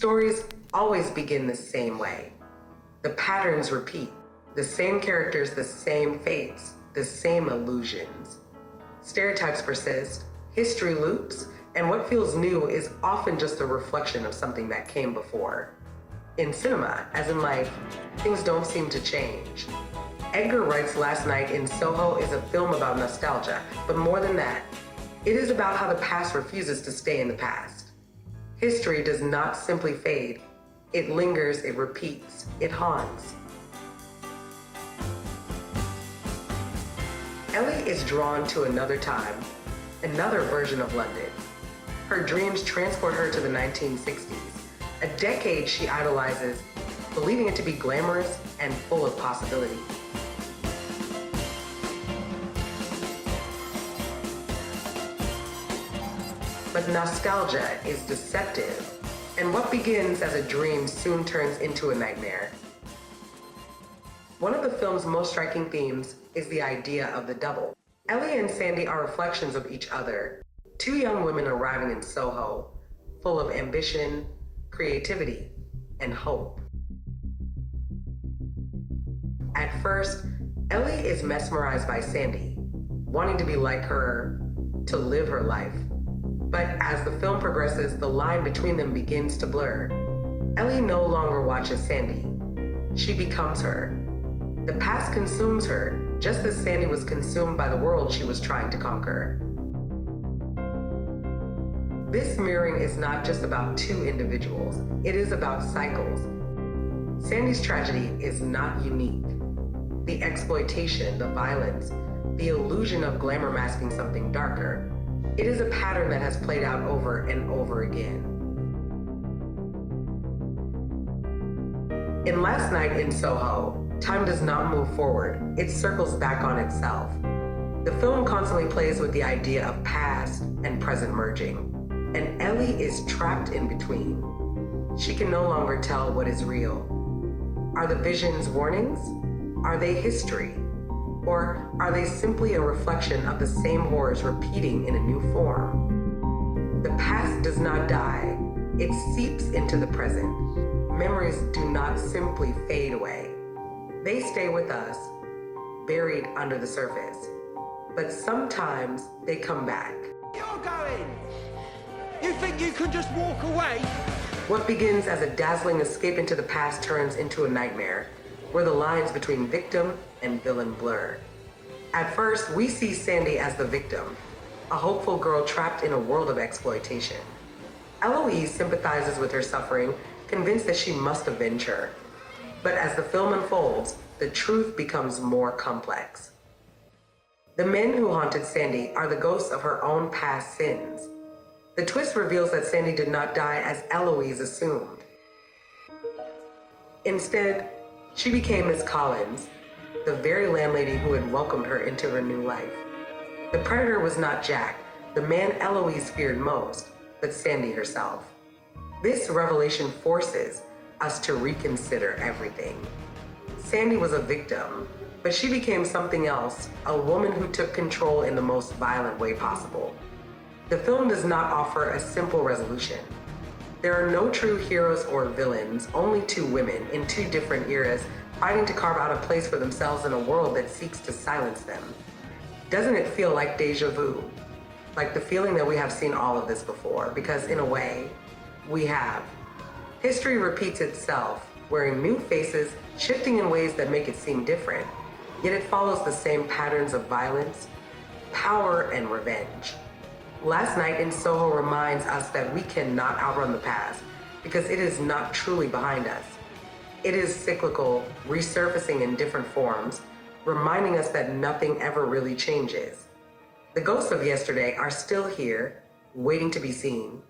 Stories always begin the same way. The patterns repeat. The same characters, the same fates, the same illusions. Stereotypes persist, history loops, and what feels new is often just a reflection of something that came before. In cinema, as in life, things don't seem to change. Edgar Wright's Last Night in Soho is a film about nostalgia, but more than that, it is about how the past refuses to stay in the past. History does not simply fade. It lingers, it repeats, it haunts. Ellie is drawn to another time, another version of London. Her dreams transport her to the 1960s, a decade she idolizes, believing it to be glamorous and full of possibility. But nostalgia is deceptive, and what begins as a dream soon turns into a nightmare. One of the film's most striking themes is the idea of the double. Ellie and Sandy are reflections of each other, two young women arriving in Soho, full of ambition, creativity, and hope. At first, Ellie is mesmerized by Sandy, wanting to be like her, to live her life. But as the film progresses, the line between them begins to blur. Ellie no longer watches Sandy. She becomes her. The past consumes her, just as Sandy was consumed by the world she was trying to conquer. This mirroring is not just about two individuals, it is about cycles. Sandy's tragedy is not unique. The exploitation, the violence, the illusion of glamour masking something darker, it is a pattern that has played out over and over again. In Last Night in Soho, time does not move forward, it circles back on itself. The film constantly plays with the idea of past and present merging, and Ellie is trapped in between. She can no longer tell what is real. Are the visions warnings? Are they history? Or are they simply a reflection of the same horrors repeating in a new form? The past does not die, it seeps into the present. Memories do not simply fade away. They stay with us, buried under the surface. But sometimes they come back. You're going! You think you could just walk away? What begins as a dazzling escape into the past turns into a nightmare, where the lines between victim and villain blur. At first, we see Sandy as the victim, a hopeful girl trapped in a world of exploitation. Eloise sympathizes with her suffering, convinced that she must avenge her. But as the film unfolds, the truth becomes more complex. The men who haunted Sandy are the ghosts of her own past sins. The twist reveals that Sandy did not die as Eloise assumed. Instead, she became Miss Collins, the very landlady who had welcomed her into her new life. The predator was not Jack, the man Eloise feared most, but Sandy herself. This revelation forces us to reconsider everything. Sandy was a victim, but she became something else, a woman who took control in the most violent way possible. The film does not offer a simple resolution. There are no true heroes or villains, only two women in two different eras fighting to carve out a place for themselves in a world that seeks to silence them. Doesn't it feel like deja vu? Like the feeling that we have seen all of this before, because in a way, we have. History repeats itself, wearing new faces, shifting in ways that make it seem different, yet it follows the same patterns of violence, power, and revenge. Last Night in Soho reminds us that we cannot outrun the past because it is not truly behind us. It is cyclical, resurfacing in different forms, reminding us that nothing ever really changes. The ghosts of yesterday are still here, waiting to be seen.